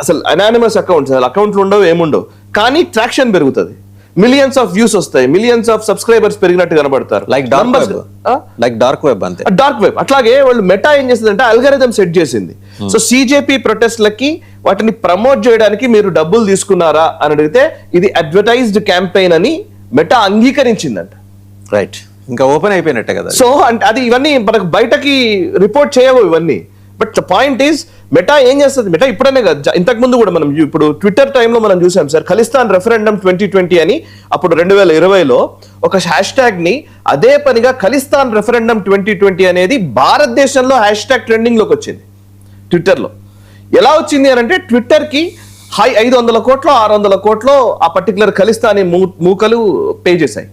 అసలు anonymous accounts, అసలు అకౌంట్లు ఉండవు, ఏముండవు, కానీ ట్రాక్షన్ పెరుగుతుంది, మిలియన్స్ ఆఫ్ వ్యూస్ వస్తాయి, మిలియన్స్ ఆఫ్ సబ్స్క్రైబర్స్ పెరిగినట్టు కనబడతారు. లైక్ డార్క్ వెబ్ అంతే. Dark web. అట్లాగే వాళ్ళు మెటా ఏం చేసిందంటే అల్గారిథం సెట్ చేసింది. సో సిజేపీ ప్రొటెస్ట్లకి వాటిని ప్రమోట్ చేయడానికి మీరు డబ్బులు తీసుకున్నారా అని అడిగితే ఇది అడ్వర్టైజ్డ్ క్యాంపెయిన్ అని మెటా అంగీకరించిందంట. రైట్, ఇంకా ఓపెన్ అయిపోయినట్టే కదా. సో అంటే అది ఇవన్నీ మనకు బయటకి రిపోర్ట్ చేయవు ఇవన్నీ. బట్ పాయింట్ ఈస్ మెటా ఏం చేస్తుంది, మెటా ఇప్పుడనే కదా, ఇంతకు ముందు కూడా మనం ఇప్పుడు ట్విట్టర్ టైంలో మనం చూసాం సార్, ఖలిస్తాన్ రెఫరెండం 2020 అని అప్పుడు 2020లో ఒక హ్యాష్ ట్యాగ్ ని అదే పనిగా ఖలిస్తాన్ రెఫరెండం 2020 అనేది భారతదేశంలో హ్యాష్ ట్యాగ్ ట్రెండింగ్ లోకి వచ్చింది ట్విట్టర్లో. ఎలా వచ్చింది అని అంటే ట్విట్టర్ కి 500 కోట్లో 600 కోట్లో ఆ పర్టికులర్ ఖలిస్తానీ మూకలు పే చేశాయి.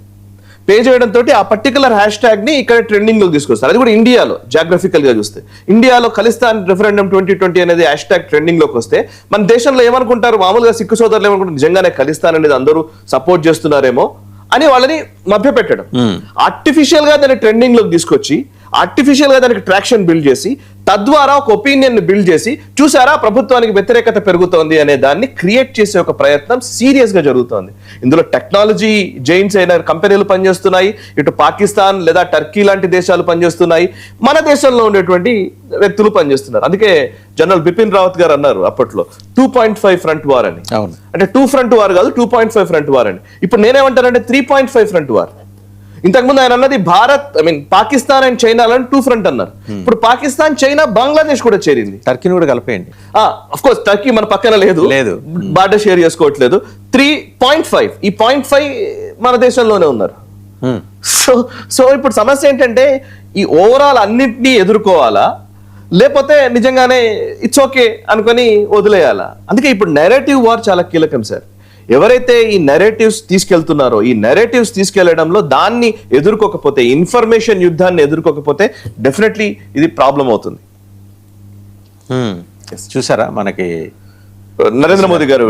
పే చేయడంతో ఆ పర్టికులర్ హ్యాష్ ట్యాగ్ ని ఇక్కడ ట్రెండింగ్ లోకి తీసుకొస్తారు. అది కూడా ఇండియాలో జాగ్రఫికల్ గా చూస్తే ఇండియాలో ఖలిస్తాన్ రెఫరెండం 2020 అనేది హ్యాష్ ట్యాగ్ ట్రెండింగ్ లోకి వస్తే మన దేశంలో ఏమనుకుంటారు, మామూలుగా సిక్కు సోదరులు ఏమనుకుంటారు, నిజంగానే ఖలిస్తాన్ అనేది అందరూ సపోర్ట్ చేస్తున్నారేమో అని వాళ్ళని మభ్యపెట్టడం. ఆర్టిఫిషియల్ గా దాన్ని ట్రెండింగ్ లోకి తీసుకొచ్చి ఆర్టిఫిషియల్ గా దానికి ట్రాక్షన్ బిల్డ్ చేసి తద్వారా ఒక ఒపీనియన్ బిల్డ్ చేసి చూసారా ప్రభుత్వానికి వ్యతిరేకత పెరుగుతోంది అనే దాన్ని క్రియేట్ చేసే ఒక ప్రయత్నం సీరియస్ గా జరుగుతోంది. ఇందులో టెక్నాలజీ జైంట్స్ అయిన కంపెనీలు పనిచేస్తున్నాయి, ఇటు పాకిస్తాన్ లేదా టర్కీ లాంటి దేశాలు పనిచేస్తున్నాయి, మన దేశంలో ఉండేటువంటి వ్యక్తులు పనిచేస్తున్నారు. అందుకే జనరల్ బిపిన్ రావత్ గారు అన్నారు అప్పట్లో 2.5 ఫ్రంట్ వార్ అని. అంటే 2 ఫ్రంట్ వార్ కాదు, 2.5 ఫ్రంట్ వార్ అని. ఇప్పుడు నేనేమంటానంటే 3.5 ఫ్రంట్ వార్. ఇంతకుముందు ఆయన అన్నది పాకిస్తాన్ అండ్ చైనా 2 ఫ్రంట్ అన్నారు. ఇప్పుడు పాకిస్తాన్, చైనా, బంగ్లాదేశ్ కూడా చేరింది. టర్కీని కూడా కలిపేయండి. అఫ్ కోర్స్ టర్కీ మన పక్కన లేదు, బార్డర్ షేర్ చేసుకోవట్లేదు. 3.5 ఈ 0.5 మన దేశంలోనే ఉన్నారు. సో ఇప్పుడు సమస్య ఏంటంటే ఈ ఓవరాల్ అన్నింటినీ ఎదుర్కోవాలా, లేకపోతే నిజంగానే ఇట్స్ ఓకే అనుకొని వదిలేయాలా? అందుకే ఇప్పుడు నెరేటివ్ వార్ చాలా కీలకం సార్. ఎవరైతే ఈ నెరేటివ్స్ తీసుకెళ్తున్నారో, ఈ నెరేటివ్స్ తీసుకెళ్లడంలో దాన్ని ఎదుర్కోకపోతే, ఇన్ఫర్మేషన్ యుద్ధాన్ని ఎదుర్కోకపోతే డెఫినెట్లీ ఇది ప్రాబ్లం అవుతుంది. చూసారా మనకి నరేంద్ర మోదీ గారు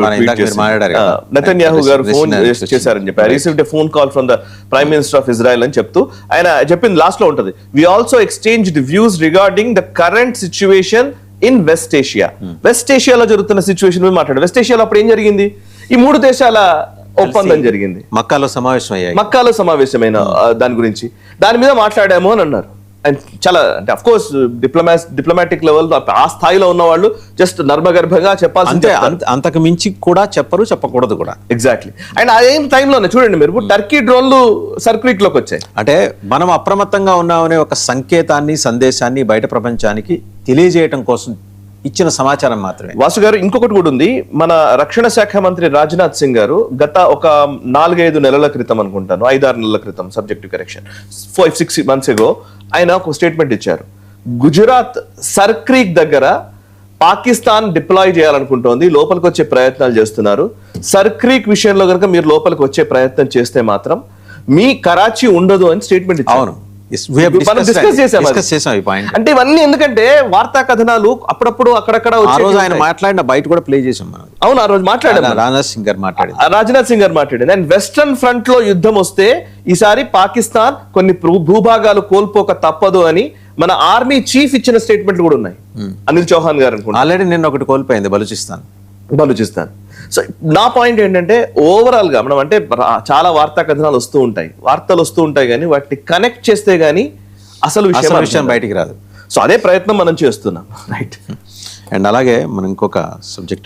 నెతన్యాహు గారు ఫోన్ చేశారని చెప్పి, I received a phone call from the prime minister of Israel అని చెప్తూ ఆయన చెప్పింది లాస్ట్ లో ఉంటది, we also exchanged views regarding the current situation in West Asia. West ఏషియాలో జరుగుతున్న సిచ్యువేషన్ మీద మాట్లాడారు. వెస్ట్ ఏషియాలో అప్పుడు ఏం జరిగింది, ఈ 3 దేశాల ఒప్పందం జరిగింది, మక్కాలో సమావేశమైన దాని గురించి, దాని మీద మాట్లాడాము అని అన్నారు. అండ్ చాలా అంటే అఫ్ కోర్స్ డిప్లొమాటిక్ లెవెల్ ఆ స్థాయిలో ఉన్న వాళ్ళు జస్ట్ నర్మగర్భంగా చెప్పాల్సిందే, అంతకు మించి కూడా చెప్పకూడదు కూడా. ఎగ్జాక్ట్లీ. అండ్ అదే టైంలోనే చూడండి మీరు టర్కీ డ్రోన్లు సర్క్యూట్ లోకి వచ్చాయి. అంటే మనం అప్రమత్తంగా ఉన్నామనే ఒక సంకేతాన్ని, సందేశాన్ని బయట ప్రపంచానికి తెలియజేయడం కోసం ఇచ్చిన సమాచారం మాత్రమే. వాసు గారు ఇంకొకటి కూడా ఉంది, మన రక్షణ శాఖ మంత్రి రాజ్నాథ్ సింగ్ గారు గత ఒక 4-5 నెలల క్రితం అనుకుంటాను, 5-6 నెలల క్రితం, సబ్జెక్టివ్ కరెక్షన్, 5-6 months ago ఆయన ఒక స్టేట్మెంట్ ఇచ్చారు. గుజరాత్ సర్క్రీక్ దగ్గర పాకిస్తాన్ డిప్లాయ్ చేయాలనుకుంటోంది, లోపలికి వచ్చే ప్రయత్నాలు చేస్తున్నారు. సర్క్రీక్ విషయంలో కనుక మీరు లోపలికి వచ్చే ప్రయత్నం చేస్తే మాత్రం మీ కరాచీ ఉండదు అని స్టేట్మెంట్ ఇచ్చారు. అంటే ఇవన్నీ ఎందుకంటే వార్తా కథనాలు అప్పుడప్పుడు అక్కడక్కడ ఆయన మాట్లాడిన బయట కూడా ప్లే చేసాం మనం. అవును, ఆ రోజు మాట్లాడారు రాజ్నాథ్ సింగ్ గారు మాట్లాడారు. అండ్ వెస్టర్న్ ఫ్రంట్ లో యుద్ధం వస్తే ఈసారి పాకిస్తాన్ కొన్ని భూభాగాలు కోల్పోక తప్పదు అని మన ఆర్మీ చీఫ్ ఇచ్చిన స్టేట్మెంట్లు కూడా ఉన్నాయి. అనిల్ చౌహాన్ గారు అనుకుంటా ఆల్రెడీ నిన్న ఒకటి కోల్పోయింది, బలూచిస్తాన్. సో నా పాయింట్ ఏంటంటే ఓవరాల్ గా మనం అంటే చాలా వార్తా కథనాలు వస్తూ ఉంటాయి, వార్తలు వస్తూ ఉంటాయి, కానీ వాటిని కనెక్ట్ చేస్తే గానీ అసలు విషయం బయటికి రాదు. సో అదే ప్రయత్నం మనం చేస్తున్నాం. రైట్. అండ్ అలాగే మనం ఇంకొక సబ్జెక్ట్